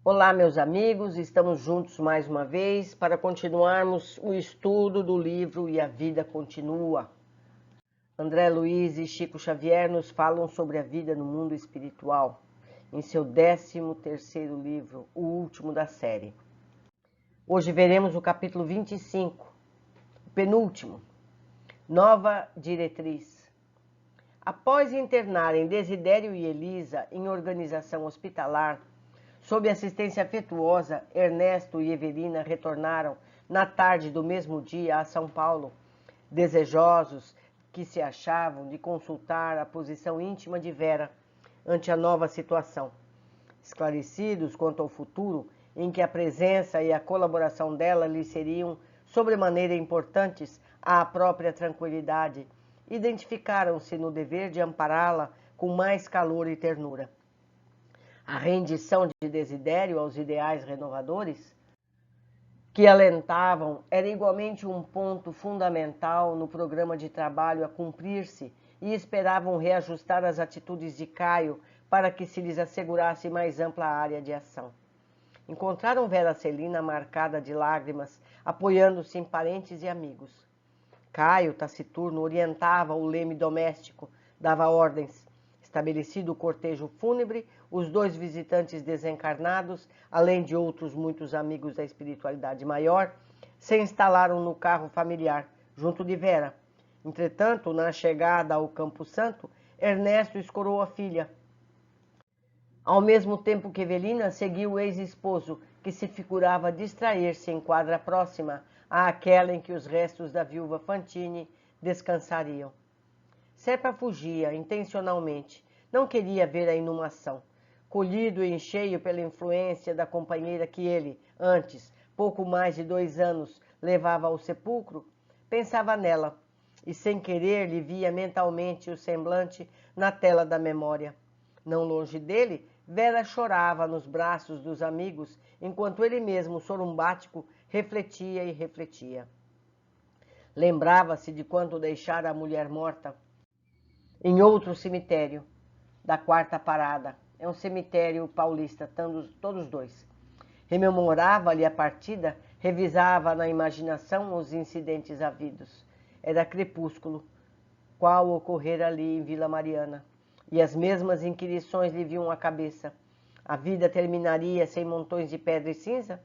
Olá, meus amigos, estamos juntos mais uma vez para continuarmos o estudo do livro E a Vida Continua. André Luiz e Chico Xavier nos falam sobre a vida no mundo espiritual, em seu 13º livro, o último da série. Hoje veremos o capítulo 25, o penúltimo, Nova Diretriz. Após internarem Desidério e Elisa em organização hospitalar, sob assistência afetuosa, Ernesto e Evelina retornaram na tarde do mesmo dia a São Paulo, desejosos que se achavam de consultar a posição íntima de Vera ante a nova situação, esclarecidos quanto ao futuro em que a presença e a colaboração dela lhes seriam sobremaneira importantes à própria tranquilidade, identificaram-se no dever de ampará-la com mais calor e ternura. A rendição de Desidério aos ideais renovadores que alentavam era igualmente um ponto fundamental no programa de trabalho a cumprir-se e esperavam reajustar as atitudes de Caio para que se lhes assegurasse mais ampla área de ação. Encontraram Vera Celina marcada de lágrimas, apoiando-se em parentes e amigos. Caio, taciturno, orientava o leme doméstico, dava ordens. Estabelecido o cortejo fúnebre, os dois visitantes desencarnados, além de outros muitos amigos da espiritualidade maior, se instalaram no carro familiar, junto de Vera. Entretanto, na chegada ao Campo Santo, Ernesto escorou a filha. Ao mesmo tempo que Evelina seguiu o ex-esposo, que se figurava distrair-se em quadra próxima àquela em que os restos da viúva Fantini descansariam. Serpa fugia, intencionalmente. Não queria ver a inumação. Colhido em cheio pela influência da companheira que ele, antes, pouco mais de 2 anos, levava ao sepulcro, pensava nela, e sem querer lhe via mentalmente o semblante na tela da memória. Não longe dele, Vera chorava nos braços dos amigos, enquanto ele mesmo, sorumbático, refletia e refletia. Lembrava-se de quando deixara a mulher morta em outro cemitério, da Quarta Parada. É um cemitério paulista, todos dois. Rememorava-lhe a partida, revisava na imaginação os incidentes havidos. Era crepúsculo, qual ocorrera ali em Vila Mariana, e as mesmas inquirições lhe vinham à cabeça. A vida terminaria sem montões de pedra e cinza?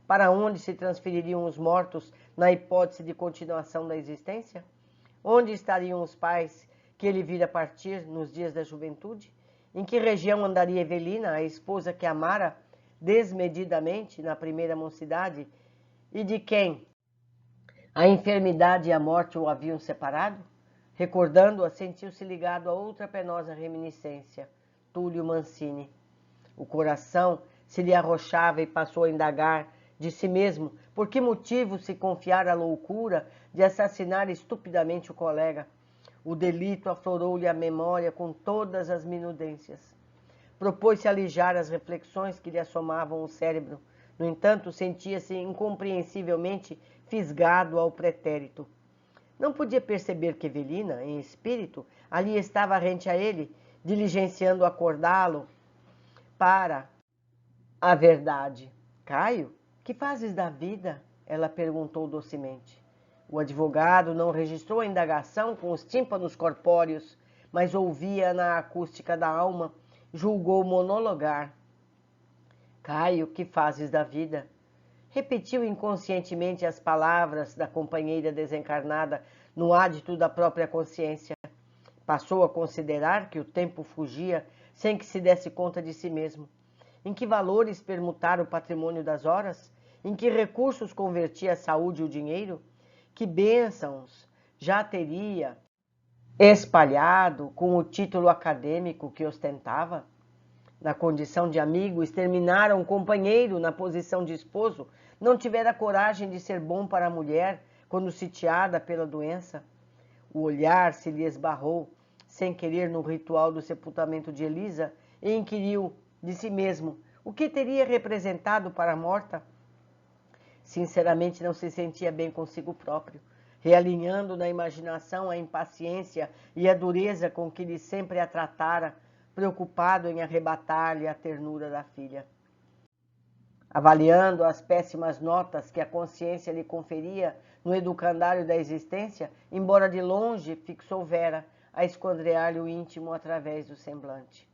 Para onde se transfeririam os mortos na hipótese de continuação da existência? Onde estariam os pais que ele vira partir nos dias da juventude? Em que região andaria Evelina, a esposa que amara desmedidamente na primeira mocidade e de quem a enfermidade e a morte o haviam separado? Recordando-a, sentiu-se ligado a outra penosa reminiscência, Túlio Mancini. O coração se lhe arrochava e passou a indagar de si mesmo por que motivo se confiara à loucura de assassinar estupidamente o colega. O delito aflorou-lhe a memória com todas as minudências. Propôs-se alijar as reflexões que lhe assomavam o cérebro. No entanto, sentia-se incompreensivelmente fisgado ao pretérito. Não podia perceber que Evelina, em espírito, ali estava rente a ele, diligenciando acordá-lo para a verdade. Caio, que fazes da vida? Ela perguntou docemente. O advogado não registrou a indagação com os tímpanos corpóreos, mas ouvia na acústica da alma, julgou monologar. Caio, que fazes da vida? Repetiu inconscientemente as palavras da companheira desencarnada no ádito da própria consciência. Passou a considerar que o tempo fugia sem que se desse conta de si mesmo. Em que valores permutar o patrimônio das horas? Em que recursos convertia a saúde e o dinheiro? Que bênçãos já teria espalhado com o título acadêmico que ostentava? Na condição de amigo, exterminara um companheiro na posição de esposo, não tivera coragem de ser bom para a mulher quando sitiada pela doença. O olhar se lhe esbarrou, sem querer, no ritual do sepultamento de Elisa, e inquiriu de si mesmo o que teria representado para a morta. Sinceramente, não se sentia bem consigo próprio, realinhando na imaginação a impaciência e a dureza com que lhe sempre a tratara, preocupado em arrebatar-lhe a ternura da filha. Avaliando as péssimas notas que a consciência lhe conferia no educandário da existência, embora de longe, fixou Vera a esquadrear-lhe o íntimo através do semblante.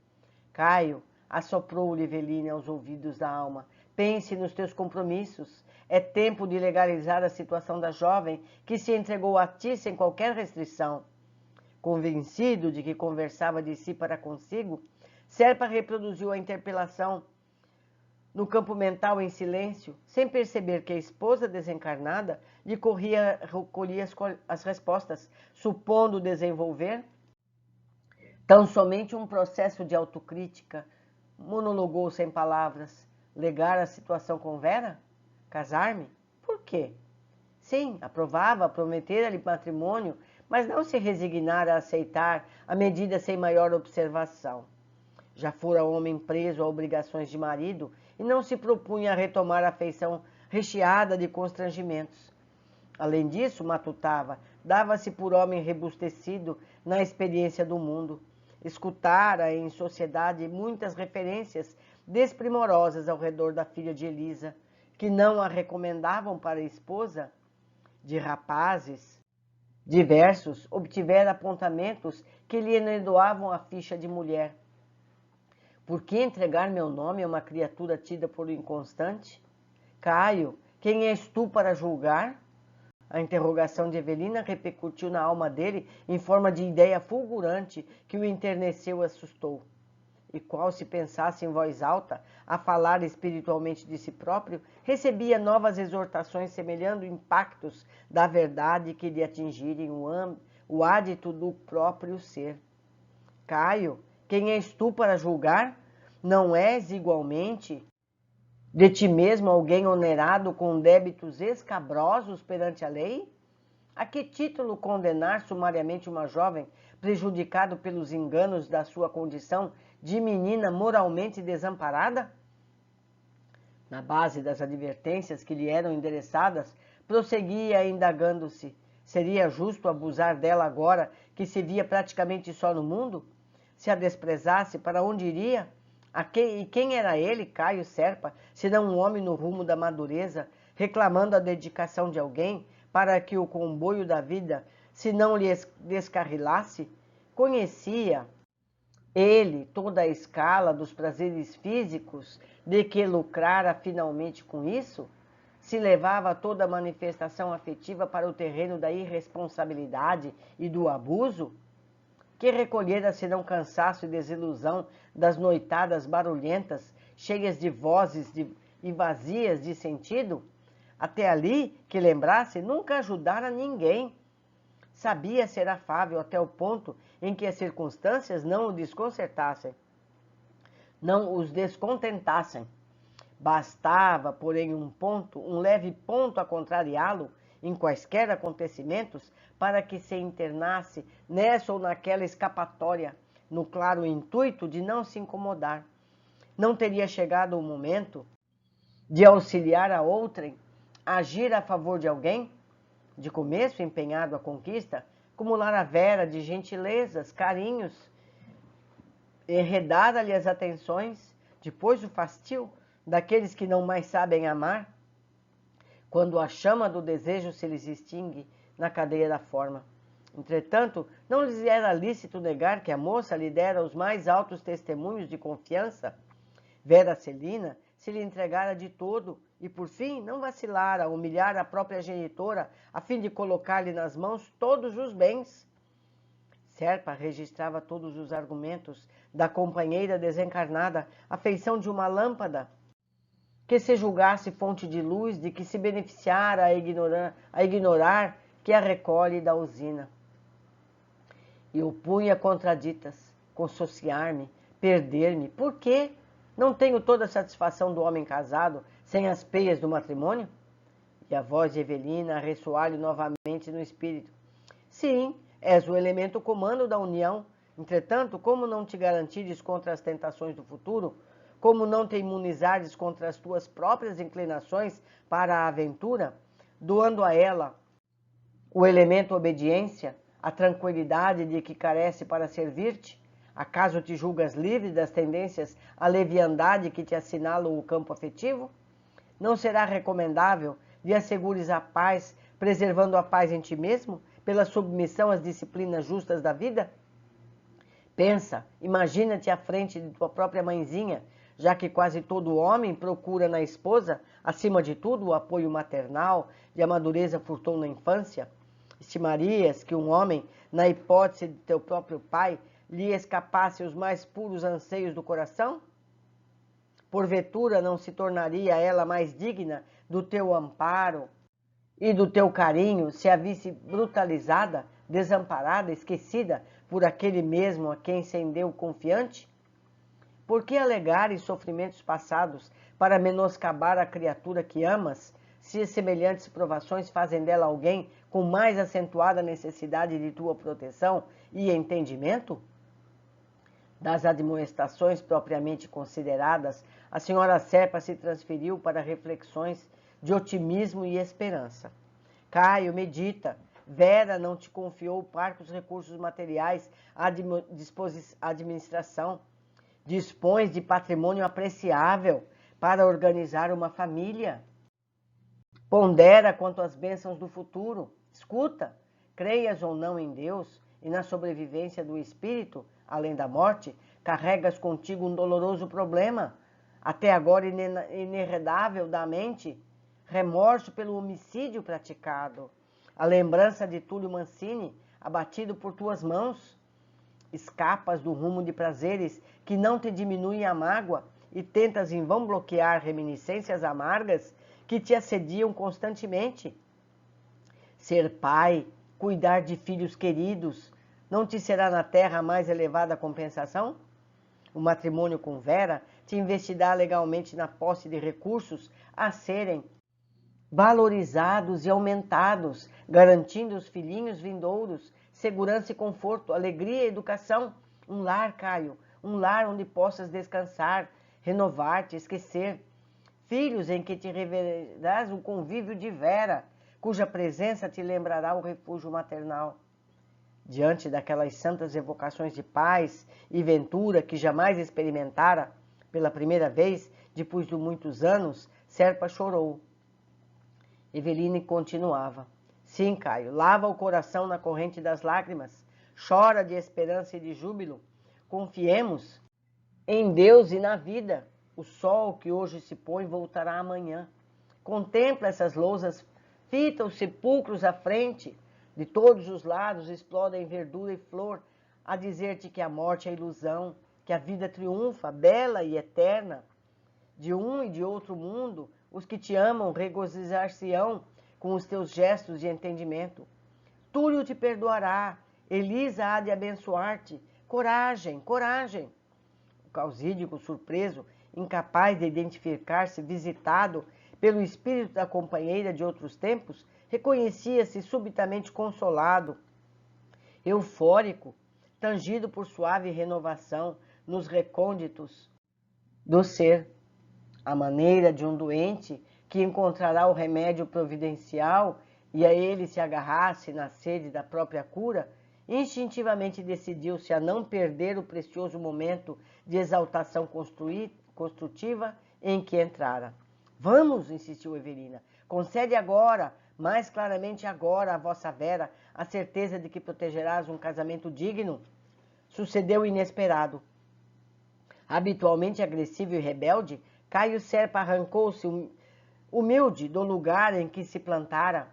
Caio, assoprou-lhe Eveline aos ouvidos da alma, pense nos teus compromissos. É tempo de legalizar a situação da jovem que se entregou a ti sem qualquer restrição. Convencido de que conversava de si para consigo, Serpa reproduziu a interpelação no campo mental em silêncio, sem perceber que a esposa desencarnada lhe colhia as respostas, supondo desenvolver tão somente um processo de autocrítica. Monologou sem palavras. Legar a situação com Vera? Casar-me? Por quê? Sim, aprovava, prometera-lhe matrimônio, mas não se resignara a aceitar a medida sem maior observação. Já fora homem preso a obrigações de marido e não se propunha a retomar a afeição recheada de constrangimentos. Além disso, matutava, dava-se por homem rebustecido na experiência do mundo. Escutara em sociedade muitas referências desprimorosas ao redor da filha de Elisa, que não a recomendavam para esposa. De rapazes diversos, obtivera apontamentos que lhe enedoavam a ficha de mulher. Por que entregar meu nome a uma criatura tida por inconstante? Caio, quem és tu para julgar? A interrogação de Evelina repercutiu na alma dele em forma de ideia fulgurante que o enterneceu e assustou. E qual se pensasse em voz alta, a falar espiritualmente de si próprio, recebia novas exortações semelhando impactos da verdade que lhe atingirem o ádito do próprio ser. Caio, quem és tu para julgar? Não és, igualmente, de ti mesmo alguém onerado com débitos escabrosos perante a lei? A que título condenar sumariamente uma jovem prejudicada pelos enganos da sua condição de menina moralmente desamparada? Na base das advertências que lhe eram endereçadas, prosseguia indagando-se: seria justo abusar dela agora que se via praticamente só no mundo? Se a desprezasse, para onde iria? E quem era ele, Caio Serpa, senão um homem no rumo da madureza, reclamando a dedicação de alguém para que o comboio da vida se não lhe descarrilasse? Conhecia ele toda a escala dos prazeres físicos de que lucrara finalmente com isso? Se levava toda a manifestação afetiva para o terreno da irresponsabilidade e do abuso? Que recolhera senão cansaço e desilusão das noitadas barulhentas, cheias de vozes e vazias de sentido? Até ali, que lembrasse, nunca ajudara ninguém. Sabia ser afável até o ponto em que as circunstâncias não o desconcertassem, não os descontentassem. Bastava, porém, um leve ponto a contrariá-lo em quaisquer acontecimentos para que se internasse nessa ou naquela escapatória, no claro intuito de não se incomodar. Não teria chegado o momento de auxiliar a outrem, agir a favor de alguém? De começo empenhado à conquista, acumulara Vera de gentilezas, carinhos, enredara-lhe as atenções, depois o fastio daqueles que não mais sabem amar, quando a chama do desejo se lhes extingue na cadeia da forma. Entretanto, não lhes era lícito negar que a moça lhe dera os mais altos testemunhos de confiança. Vera Celina se lhe entregara de todo e, por fim, não vacilara a humilhar a própria genitora a fim de colocar-lhe nas mãos todos os bens. Serpa registrava todos os argumentos da companheira desencarnada, a feição de uma lâmpada que se julgasse fonte de luz, de que se beneficiara a ignorar que a recolhe da usina. E opunha contraditas, consociar-me, perder-me. Por quê? Não tenho toda a satisfação do homem casado, sem as peias do matrimônio? E a voz de Evelina ressoar-lhe novamente no espírito. Sim, és o elemento comando da união. Entretanto, como não te garantires contra as tentações do futuro? Como não te imunizares contra as tuas próprias inclinações para a aventura, doando a ela o elemento obediência, a tranquilidade de que carece para servir-te? Acaso te julgas livre das tendências à leviandade que te assinalam o campo afetivo? Não será recomendável lhe assegures a paz, preservando a paz em ti mesmo, pela submissão às disciplinas justas da vida? Pensa, imagina-te à frente de tua própria mãezinha, já que quase todo homem procura na esposa, acima de tudo, o apoio maternal e a madureza furtou na infância. Estimarias que um homem, na hipótese de teu próprio pai, lhe escapasse os mais puros anseios do coração? Porventura não se tornaria ela mais digna do teu amparo e do teu carinho se a visse brutalizada, desamparada, esquecida por aquele mesmo a quem se deu confiante? Por que alegares sofrimentos passados para menoscabar a criatura que amas, se semelhantes provações fazem dela alguém com mais acentuada necessidade de tua proteção e entendimento? Das admoestações propriamente consideradas, a senhora Serpa se transferiu para reflexões de otimismo e esperança. Caio, medita. Vera não te confiou parcos recursos materiais à administração. Dispões de patrimônio apreciável para organizar uma família. Pondera quanto às bênçãos do futuro. Escuta, creias ou não em Deus e na sobrevivência do espírito, além da morte, carregas contigo um doloroso problema, até agora inenarrável da mente, remorso pelo homicídio praticado, a lembrança de Túlio Mancini, abatido por tuas mãos. Escapas do rumo de prazeres que não te diminuem a mágoa e tentas em vão bloquear reminiscências amargas que te assediam constantemente. Ser pai, cuidar de filhos queridos, não te será na terra a mais elevada compensação? O matrimônio com Vera te investirá legalmente na posse de recursos a serem valorizados e aumentados, garantindo os filhinhos vindouros segurança e conforto, alegria e educação. Um lar, Caio, um lar onde possas descansar, renovar-te, esquecer. Filhos em que te reverás o convívio de Vera, cuja presença te lembrará o refúgio maternal. Diante daquelas santas evocações de paz e ventura que jamais experimentara, pela primeira vez, depois de muitos anos, Serpa chorou. Eveline continuava. Sim, Caio, lava o coração na corrente das lágrimas, chora de esperança e de júbilo. Confiemos em Deus e na vida. O sol que hoje se põe voltará amanhã. Contempla essas lousas, fita os sepulcros à frente. De todos os lados explodem verdura e flor, a dizer-te que a morte é ilusão, que a vida triunfa, bela e eterna. De um e de outro mundo, os que te amam regozijar-se-ão com os teus gestos de entendimento. Túlio te perdoará, Elisa há de abençoar-te. Coragem, coragem! O Causídico, surpreso, incapaz de identificar-se visitado pelo espírito da companheira de outros tempos, reconhecia-se subitamente consolado, eufórico, tangido por suave renovação nos recônditos do ser. A maneira de um doente que encontrará o remédio providencial e a ele se agarrasse na sede da própria cura, instintivamente decidiu-se a não perder o precioso momento de exaltação construtiva em que entrara. Vamos, insistiu Evelina, concede agora, mais claramente agora, a vossa Vera, a certeza de que protegerás um casamento digno. Sucedeu o inesperado. Habitualmente agressivo e rebelde, Caio Serpa arrancou-se humilde do lugar em que se plantara.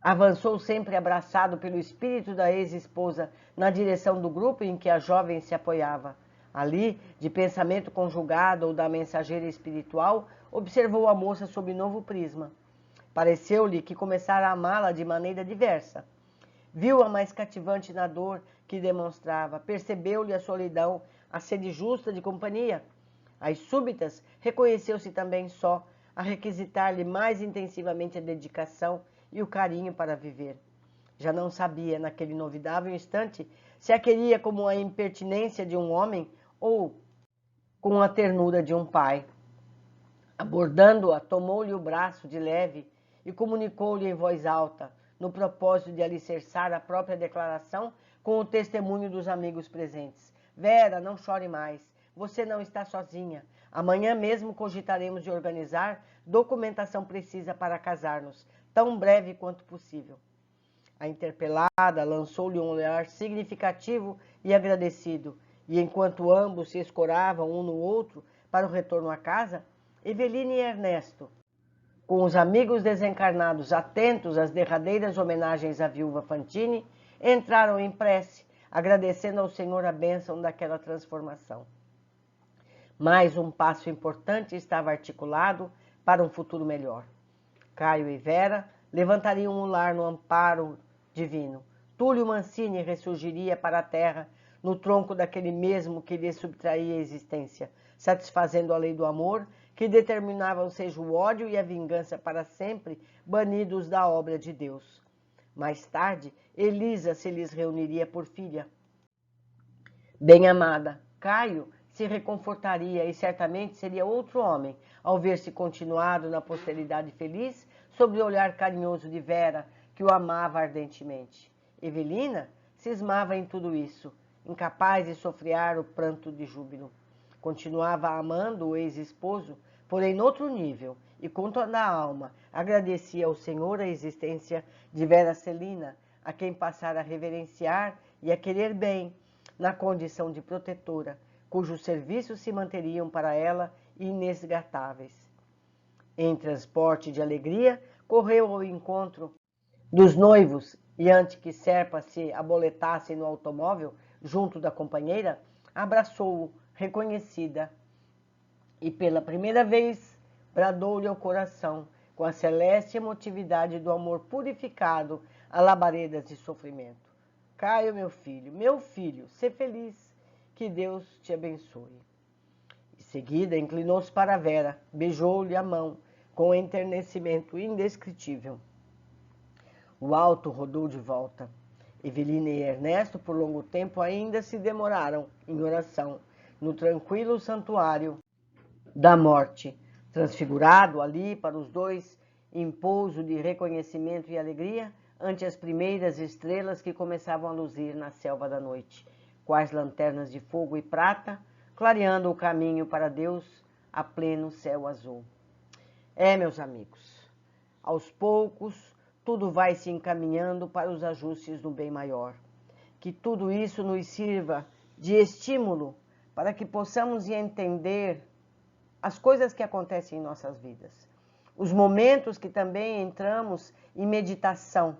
Avançou sempre abraçado pelo espírito da ex-esposa na direção do grupo em que a jovem se apoiava. Ali, de pensamento conjugado ou da mensageira espiritual, observou a moça sob novo prisma. Pareceu-lhe que começara a amá-la de maneira diversa. Viu-a mais cativante na dor que demonstrava, percebeu-lhe a solidão, a sede justa de companhia. Às súbitas, reconheceu-se também só, a requisitar-lhe mais intensivamente a dedicação e o carinho para viver. Já não sabia, naquele inovidável instante, se a queria como a impertinência de um homem ou com a ternura de um pai. Abordando-a, tomou-lhe o braço de leve e comunicou-lhe em voz alta, no propósito de alicerçar a própria declaração com o testemunho dos amigos presentes. Vera, não chore mais. Você não está sozinha. Amanhã mesmo cogitaremos de organizar documentação precisa para casar-nos, tão breve quanto possível. A interpelada lançou-lhe um olhar significativo e agradecido, e enquanto ambos se escoravam um no outro para o retorno à casa, Eveline e Ernesto, com os amigos desencarnados atentos às derradeiras homenagens à viúva Fantini, entraram em prece, agradecendo ao Senhor a bênção daquela transformação. Mais um passo importante estava articulado para um futuro melhor. Caio e Vera levantariam o lar no amparo divino. Túlio Mancini ressurgiria para a terra no tronco daquele mesmo que lhe subtraía a existência, satisfazendo a lei do amor que determinava seja o ódio e a vingança para sempre banidos da obra de Deus. Mais tarde, Elisa se lhes reuniria por filha. Bem-amada, Caio se reconfortaria e certamente seria outro homem ao ver-se continuado na posteridade feliz sob o olhar carinhoso de Vera, que o amava ardentemente. Evelina cismava em tudo isso, incapaz de sofrear o pranto de júbilo. Continuava amando o ex-esposo, porém noutro nível, e com toda a alma agradecia ao Senhor a existência de Vera Celina, a quem passara a reverenciar e a querer bem, na condição de protetora, cujos serviços se manteriam para ela inesgatáveis. Em transporte de alegria, correu ao encontro dos noivos e, antes que Serpa se aboletasse no automóvel, junto da companheira, abraçou-o, reconhecida, e pela primeira vez bradou-lhe ao coração, com a celeste emotividade do amor purificado a labaredas de sofrimento. Caio, meu filho, sê feliz, que Deus te abençoe. Em seguida, inclinou-se para Vera, beijou-lhe a mão, com um enternecimento indescritível. O auto rodou de volta. Evelina e Ernesto, por longo tempo, ainda se demoraram em oração, no tranquilo santuário da morte, transfigurado ali para os dois em pouso de reconhecimento e alegria ante as primeiras estrelas que começavam a luzir na selva da noite, quais lanternas de fogo e prata, clareando o caminho para Deus a pleno céu azul. Meus amigos, aos poucos tudo vai se encaminhando para os ajustes do bem maior. Que tudo isso nos sirva de estímulo para que possamos entender as coisas que acontecem em nossas vidas. Os momentos que também entramos em meditação,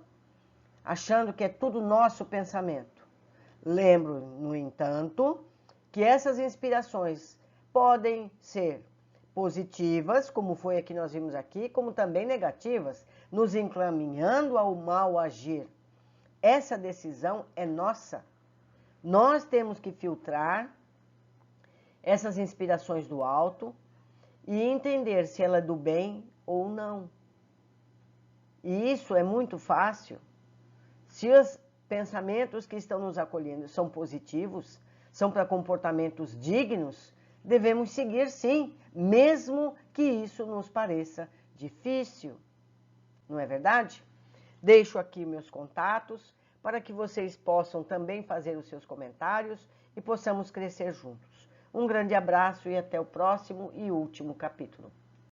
achando que é tudo nosso pensamento. Lembro, no entanto, que essas inspirações podem ser positivas, como foi a que nós vimos aqui, como também negativas, nos encaminhando ao mal agir. Essa decisão é nossa. Nós temos que filtrar essas inspirações do alto e entender se ela é do bem ou não. E isso é muito fácil. Se os pensamentos que estão nos acolhendo são positivos, são para comportamentos dignos, devemos seguir sim, mesmo que isso nos pareça difícil. Não é verdade? Deixo aqui meus contatos para que vocês possam também fazer os seus comentários e possamos crescer juntos. Um grande abraço e até o próximo e último capítulo.